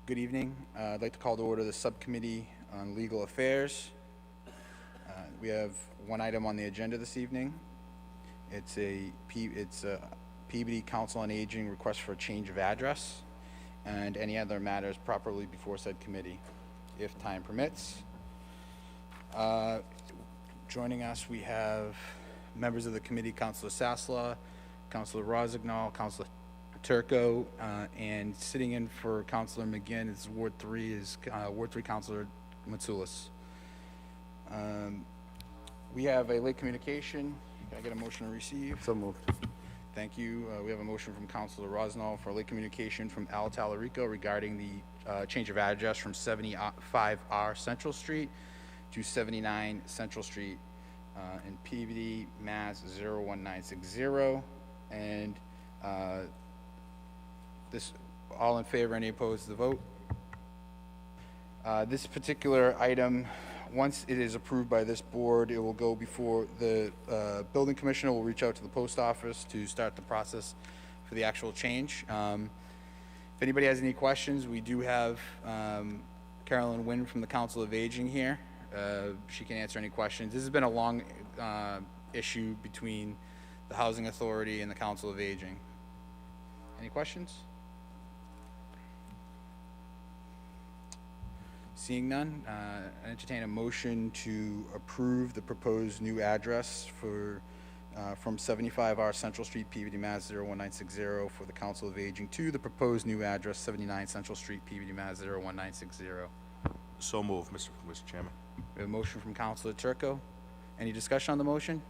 Good evening. I'd like to call to order the Subcommittee on Legal Affairs. We have one item on the agenda this evening. It's a Peabody Council on Aging request for a change of address and any other matters properly before said committee, if time permits. Joining us, we have members of the committee, Councilor Sasla, Councilor Rossignol, Councilor Turco, and sitting in for Councilor McGinn is Ward 3 Councilor Matsoulis. We have a late communication. Can I get a motion to receive? So moved. Thank you. We have a motion from Councilor Rossignol for late communication from Al Talarico regarding the change of address from 75R Central Street to 79 Central Street in Peabody, Mass. 01960. And this, all in favor, any opposed to the vote? This particular item, once it is approved by this board, it will go before the building commissioner will reach out to the post office to start the process for the actual change. If anybody has any questions, we do have Carolyn Wynn from the Council of Aging here. She can answer any questions. This has been a long issue between the Housing Authority and the Council of Aging. Any questions? Seeing none, I entertain a motion to approve the proposed new address for from 75R Central Street, Peabody, Mass. 01960 for the Council of Aging to the proposed new address, 79 Central Street, Peabody, Mass. 01960. So moved, Mr. Chairman. We have a motion from Councilor Turco. Any discussion on the motion?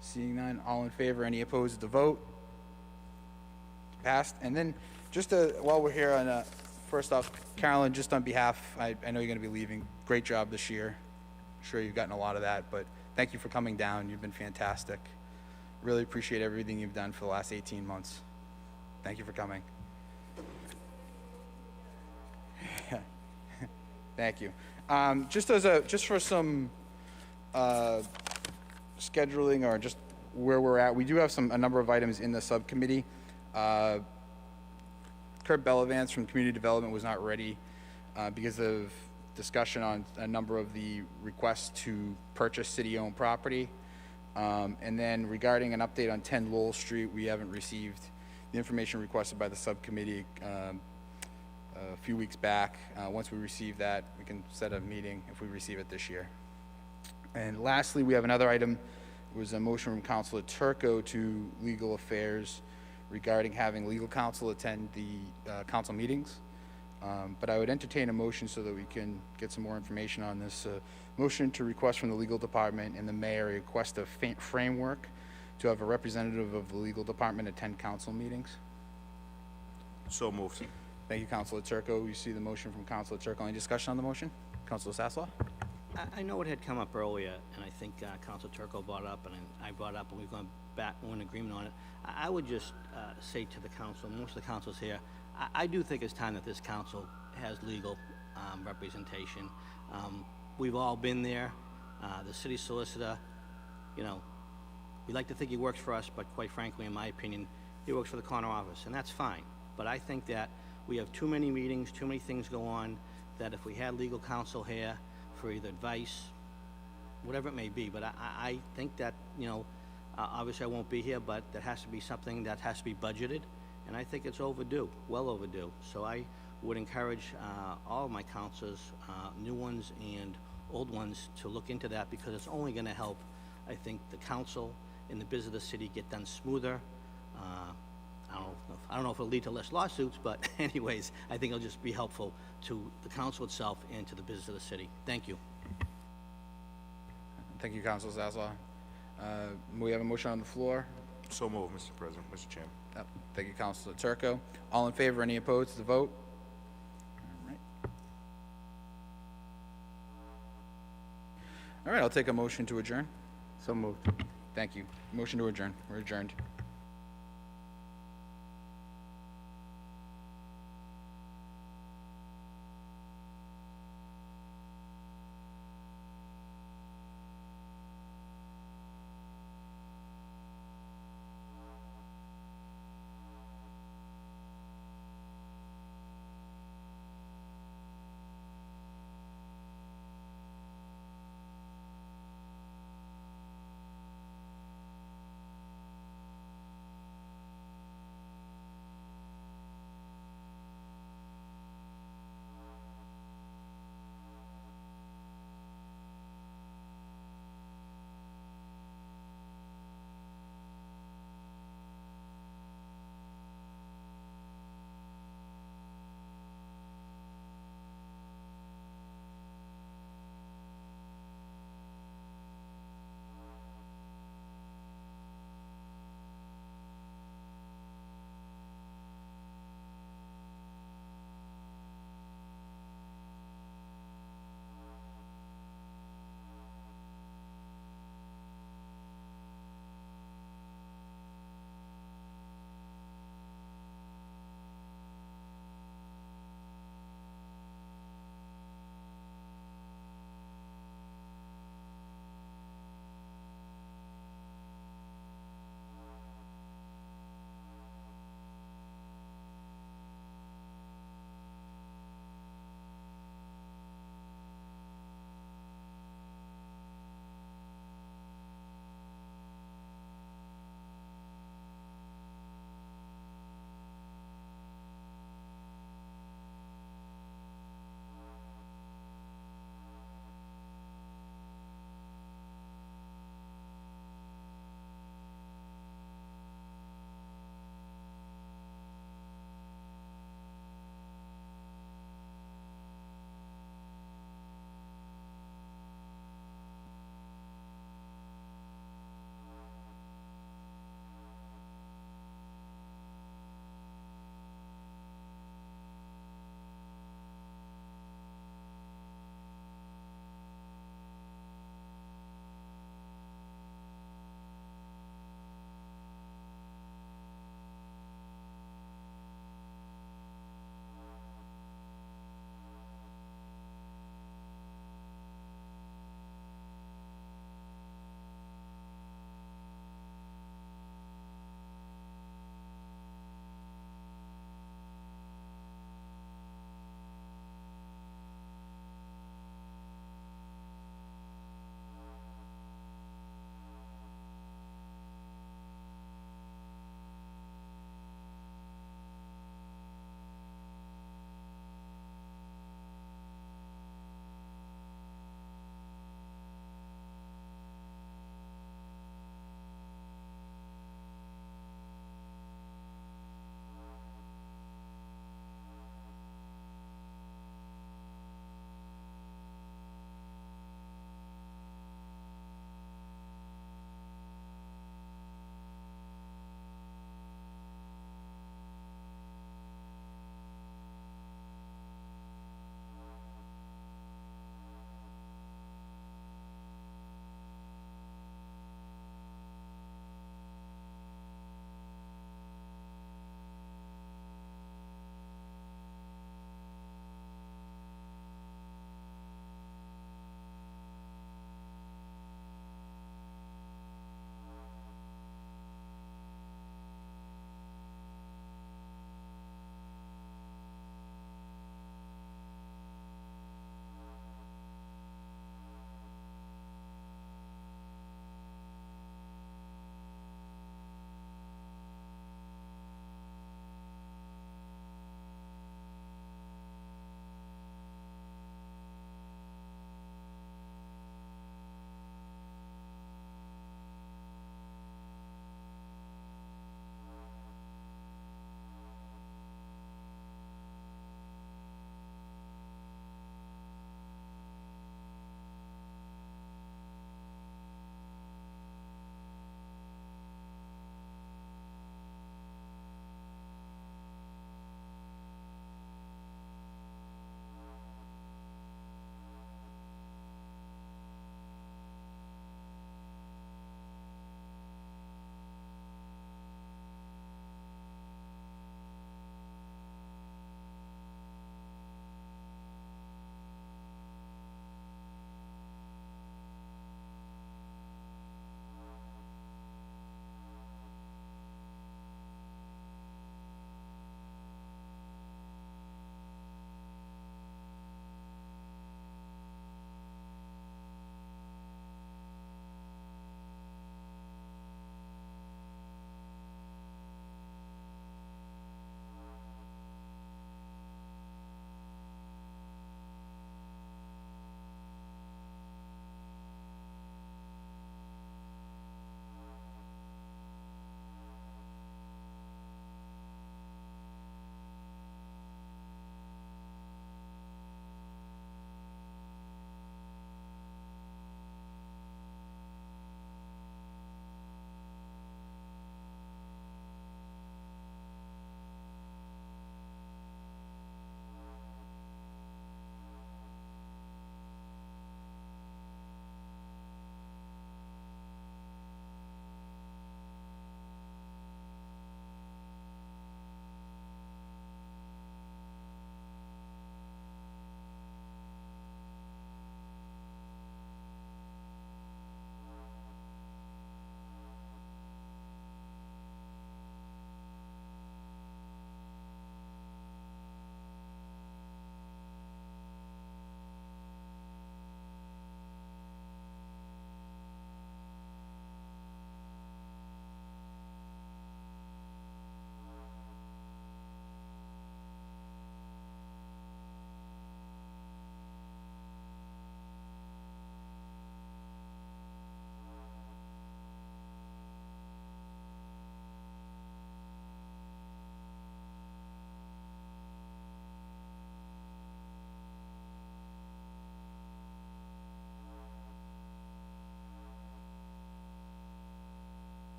Seeing none, all in favor, any opposed to the vote? Passed. And then just while we're here on first off, Carolyn, just on behalf, I know you're going to be leaving. Great job this year. I'm sure you've gotten a lot of that, but thank you for coming down. You've been fantastic. Really appreciate everything you've done for the last 18 months. Thank you for coming. Thank you. Just for some scheduling or just where we're at, we do have a number of items in the subcommittee. Kurt Bellavance from Community Development was not ready because of discussion on a number of the requests to purchase city-owned property. And then regarding an update on 10 Lowell Street, we haven't received the information requested by the subcommittee a few weeks back. Once we receive that, we can set a meeting if we receive it this year. And lastly, we have another item. It was a motion from Councilor Turco to Legal Affairs regarding having legal counsel attend the council meetings. But I would entertain a motion so that we can get some more information on this. Motion to request from the legal department and the mayor a request of framework to have a representative of the legal department attend council meetings. So moved. Thank you, Councilor Turco. You see the motion from Councilor Turco. Any discussion on the motion? Councilor Sasla? I know it had come up earlier, and I think Councilor Turco brought it up, and I brought it up, and we've gone back, we're in agreement on it. I would just say to the council, most of the council's here, I do think it's time that this council has legal representation. We've all been there. The city solicitor, you know, we like to think he works for us, but quite frankly, in my opinion, he works for the corner office, and that's fine. But I think that we have too many meetings, too many things go on, that if we had legal counsel here for either advice, whatever it may be, but I think that, you know, obviously I won't be here, but that has to be something that has to be budgeted, and I think it's overdue, well overdue. So I would encourage all of my councilors, new ones and old ones, to look into that, because it's only going to help, I think, the council and the business of the city get done smoother. I don't know if it'll lead to less lawsuits, but anyways, I think it'll just be helpful to the council itself and to the business of the city. Thank you. Thank you, Councilor Sasla. We have a motion on the floor. So moved, Mr. President, Mr. Chairman. Thank you, Councilor Turco. All in favor, any opposed to the vote? All right, I'll take a motion to adjourn. So moved. Thank you. Motion to adjourn. We're adjourned.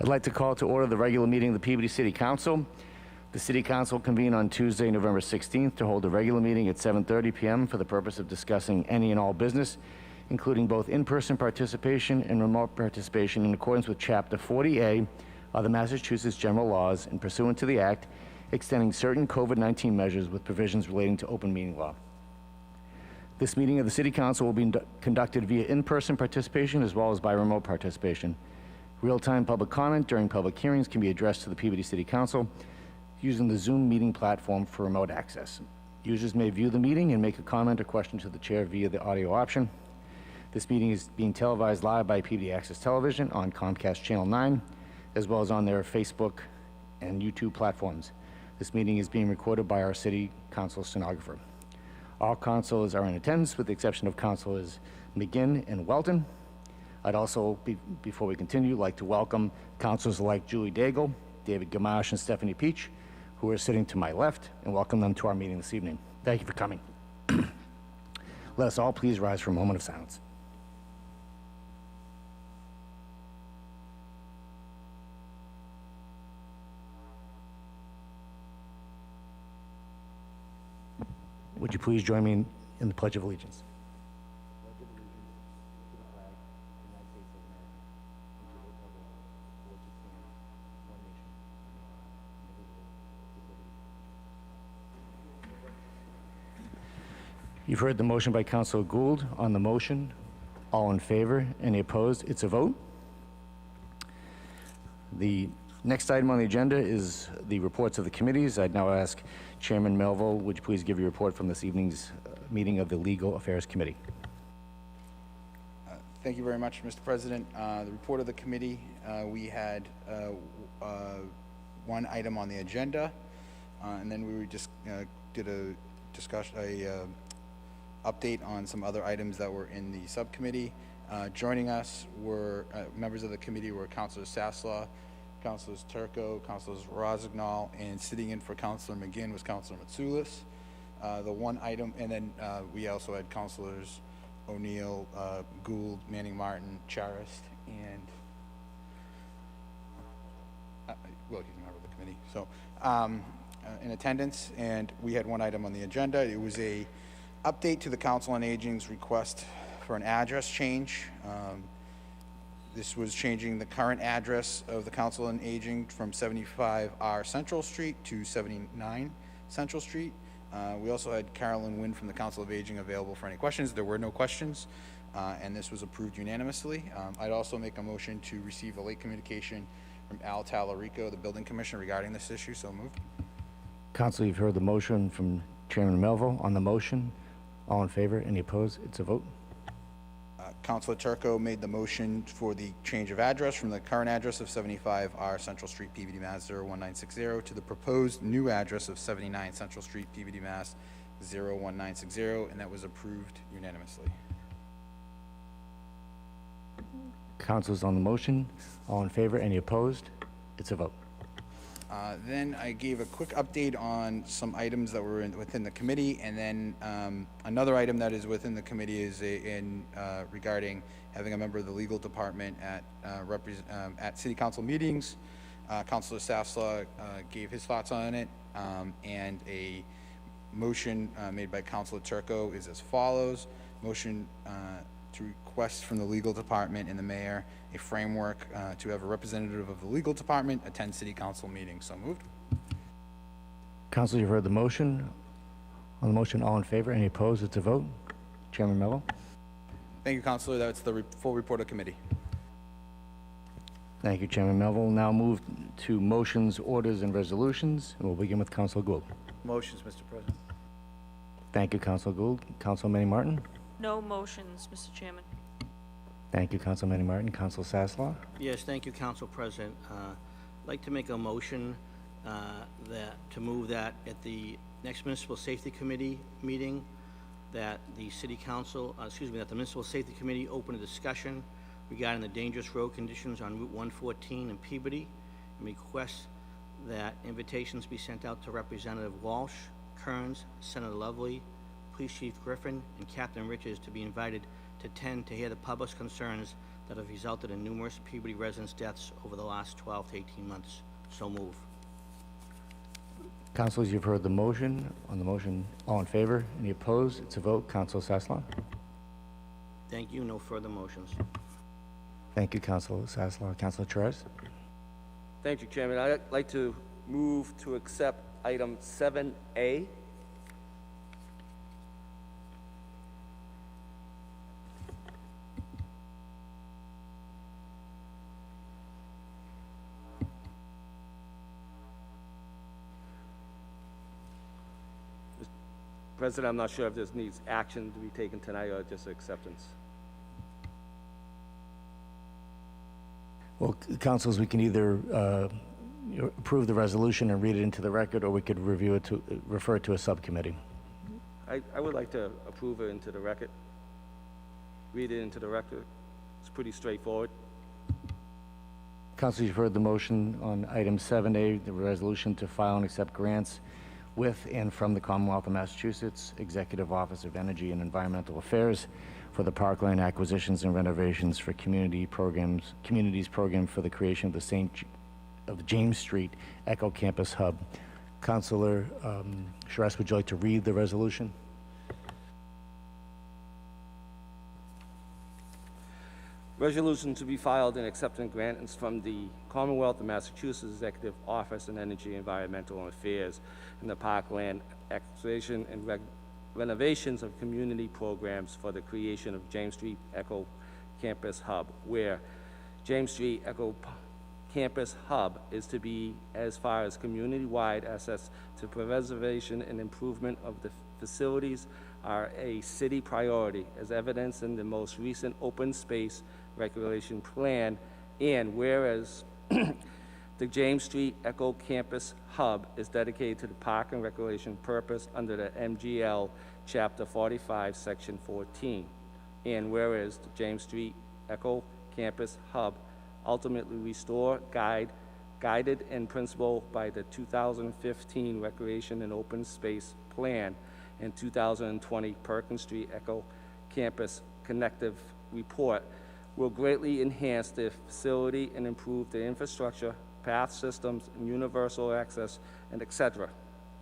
I'd like to call to order the regular meeting of the Peabody City Council. The City Council convened on Tuesday, November 16th to hold a regular meeting at 7:30 p.m. for the purpose of discussing any and all business, including both in-person participation and remote participation in accordance with Chapter 40A of the Massachusetts General Laws and pursuant to the Act extending certain COVID-19 measures with provisions relating to open meeting law. This meeting of the City Council will be conducted via in-person participation as well as by remote participation. Real-time public comment during public hearings can be addressed to the Peabody City Council using the Zoom meeting platform for remote access. Users may view the meeting and make a comment or question to the chair via the audio option. This meeting is being televised live by Peabody Access Television on Comcast Channel 9, as well as on their Facebook and YouTube platforms. This meeting is being recorded by our City Council stenographer. All councilors are in attendance, with the exception of councilors McGinn and Welton. I'd also, before we continue, like to welcome councilors like Julie Daigle, David Gamache, and Stephanie Peach, who are sitting to my left, and welcome them to our meeting this evening. Thank you for coming. Let us all please rise for a moment of silence. Would you please join me in the Pledge of Allegiance? You've heard the motion by Councilor Gould. On the motion, all in favor, any opposed? It's a vote. The next item on the agenda is the reports of the committees. I'd now ask Chairman Melville, would you please give your report from this evening's meeting of the Legal Affairs Committee? Thank you very much, Mr. President. The report of the committee, we had one item on the agenda, and then we just did a discussion, update on some other items that were in the subcommittee. Joining us were members of the committee were Councilor Sasslaw, Councilors Turco, Councilors Rossignol, and sitting in for Councilor McGinn was Councilor Matsoulis. The one item, and then we also had Councilors O'Neill, Gould, Manning Martin, Charist, and well, he's a member of the committee. So in attendance, and we had one item on the agenda. It was a update to the Council on Aging's request for an address change. This was changing the current address of the Council on Aging from 75R Central Street to 79 Central Street. We also had Carolyn Wynn from the Council of Aging available for any questions. There were no questions, and this was approved unanimously. I'd also make a motion to receive a late communication from Al Talarico, the Building Commissioner, regarding this issue. So moved. Council, you've heard the motion from Chairman Melville. On the motion, all in favor, any opposed? It's a vote. Councilor Turco made the motion for the change of address from the current address of 75R Central Street, Peabody, Mass. 01960 to the proposed new address of 79 Central Street, Peabody, Mass. 01960, and that was approved unanimously. Councilors on the motion, all in favor, any opposed? It's a vote. Then I gave a quick update on some items that were within the committee, and then another item that is within the committee is regarding having a member of the legal department at City Council meetings. Councilor Sasslaw gave his thoughts on it, and a motion made by Councilor Turco is as follows. Motion to request from the legal department and the mayor a framework to have a representative of the legal department attend city council meetings. So moved. Council, you've heard the motion. On the motion, all in favor, any opposed? It's a vote. Chairman Mello. Thank you, Councilor. That's the full report of committee. Thank you, Chairman Melville. We'll now move to motions, orders, and resolutions, and we'll begin with Councilor Gould. Motions, Mr. President. Thank you, Councilor Gould. Councilor Manning Martin. No motions, Mr. Chairman. Thank you, Councilor Manning Martin. Councilor Sasslaw. Yes, thank you, Council President. I'd like to make a motion to move that at the next Municipal Safety Committee meeting, that the City Council, that the Municipal Safety Committee open a discussion regarding the dangerous road conditions on Route 114 in Peabody, and request that invitations be sent out to Representative Walsh, Kearns, Senator Lovely, Police Chief Griffin, and Captain Richards to be invited to attend to hear the public's concerns that have resulted in numerous Peabody residents' deaths over the last 12 to 18 months. So move. Councilors, you've heard the motion. On the motion, all in favor? Any opposed? It's a vote. Council Sasslaw? Thank you. No further motions. Thank you, Council Sasslaw. Council Torres? Thank you, Chairman. I'd like to move to accept item 7A. President, I'm not sure if this needs action to be taken tonight or just acceptance. Well, councilors, we can either approve the resolution and read it into the record, or we could review it to, refer it to a subcommittee. I would like to approve it into the record. Read it into the record. It's pretty straightforward. Councilors, you've heard the motion on item 7A, the resolution to file and accept grants with and from the Commonwealth of Massachusetts Executive Office of Energy and Environmental Affairs for the Parkland acquisitions and renovations for communities program for the creation of the James Street Echo Campus Hub. Councilor Charest, would you like to read the resolution? Resolution to be filed and accepting grants from the Commonwealth of Massachusetts Executive Office on Energy, Environmental Affairs and the Parkland acquisition and renovations of community programs for the creation of James Street Echo Campus Hub, where James Street Echo Campus Hub is to be as far as community-wide access to preservation and improvement of the facilities are a city priority, as evidenced in the most recent open space regulation plan, and whereas the James Street Echo Campus Hub is dedicated to the park and recreation purpose under the MGL Chapter 45, Section 14, and whereas the James Street Echo Campus Hub ultimately guided in principle by the 2015 Recreation and Open Space Plan and 2020 Perkins Street Echo Campus Connective Report, will greatly enhance the facility and improve the infrastructure, path systems, and universal access, and etc.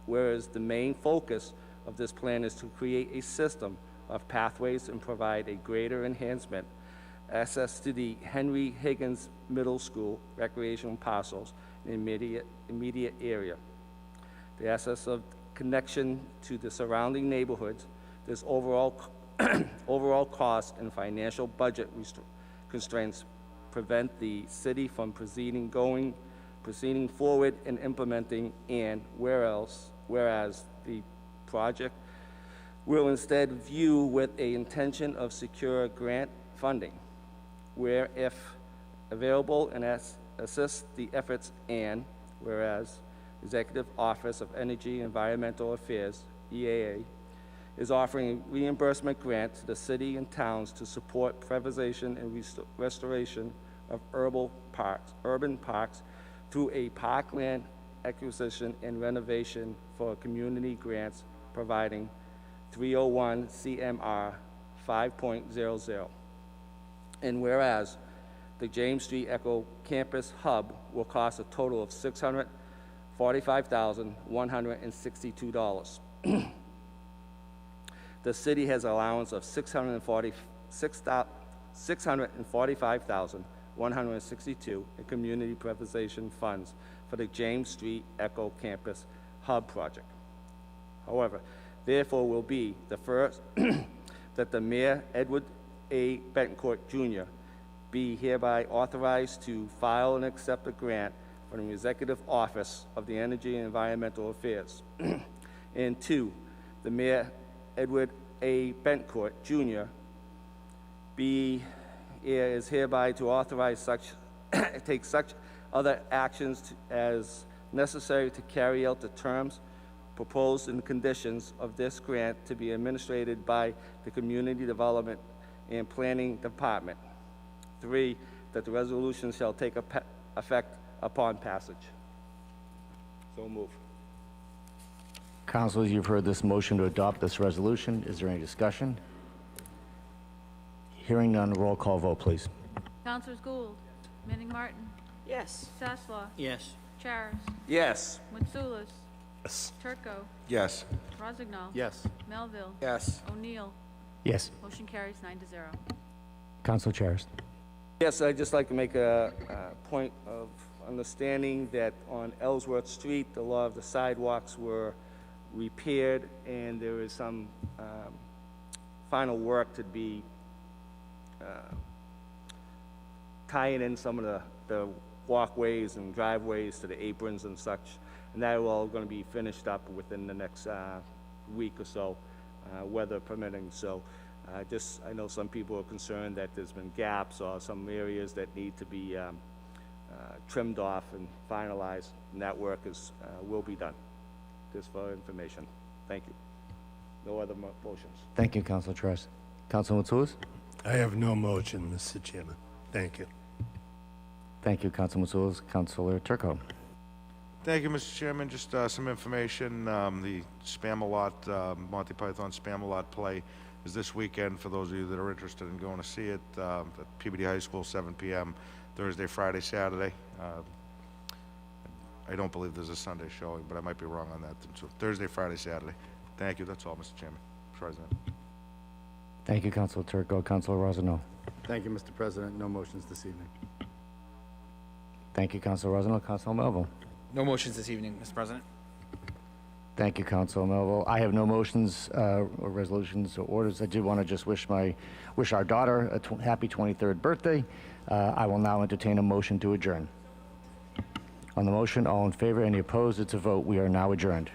Whereas the main focus of this plan is to create a system of pathways and provide a greater enhancement access to the Henry Higgins Middle School recreation parcels in the immediate area. The access of connection to the surrounding neighborhoods, this overall cost and financial budget constraints prevent the city from proceeding forward and implementing, and whereas the project will instead view with a intention of secure grant funding, where if available and assist the efforts, and whereas Executive Office of Energy and Environmental Affairs, EAA, is offering a reimbursement grant to the city and towns to support preservation and restoration of urban parks through a parkland acquisition and renovation for community grants, providing 301 CMR 5.00. And whereas the James Street Echo Campus Hub will cost a total of $645,162. The city has allowance of $645,162 in community preservation funds for the James Street Echo Campus Hub project. However, therefore will be the first that the Mayor Edward A. Betancourt Jr. be hereby authorized to file and accept a grant from the Executive Office of the Energy and Environmental Affairs. And two, the Mayor Edward A. Betancourt Jr. is hereby to authorize take such other actions as necessary to carry out the terms proposed and conditions of this grant to be administered by the Community Development and Planning Department. 3, that the resolution shall take effect upon passage. So move. Councilors, you've heard this motion to adopt this resolution. Is there any discussion? Hearing none, roll call vote, please. Councilors Gould, Manning Martin, Yes. Sasslaw, Yes. Charis, Yes. Mitsoulas, Yes. Turco, Yes. Rozignol. Yes. Melville. Yes. O'Neill. Yes. Motion carries 9-0. Council Charis. Yes, I'd just like to make a point of understanding that on Ellsworth Street, a lot of the sidewalks were repaired, and there is some final work to be tying in some of the walkways and driveways to the aprons and such, and that are all going to be finished up within the next week or so, weather permitting. So I know some people are concerned that there's been gaps or some areas that need to be trimmed off and finalized, and that work will be done. Just for information. Thank you. No other motions. Thank you, Council Charis. Council Mitsoulas. I have no motion, Mr. Chairman. Thank you. Thank you, Council Mitsoulas. Councilor Turco. Thank you, Mr. Chairman. Just some information. The Spam-A-Lot, Monty Python Spam-A-Lot play is this weekend for those of you that are interested in going to see it at Peabody High School, 7 p.m., Thursday, Friday, Saturday. I don't believe there's a Sunday showing, but I might be wrong on that. So Thursday, Friday, Saturday. Thank you. That's all, Mr. Chairman. President. Thank you, Councilor Turco. Councilor Rozignol. Thank you, Mr. President. No motions this evening. Thank you, Councilor Rozignol. Councilor Melville. No motions this evening, Mr. President. Thank you, Councilor Melville. I have no motions, or resolutions, or orders. I did want to just wish our daughter a happy 23rd birthday. I will now entertain a motion to adjourn. On the motion, all in favor, any opposed? It's a vote. We are now adjourned.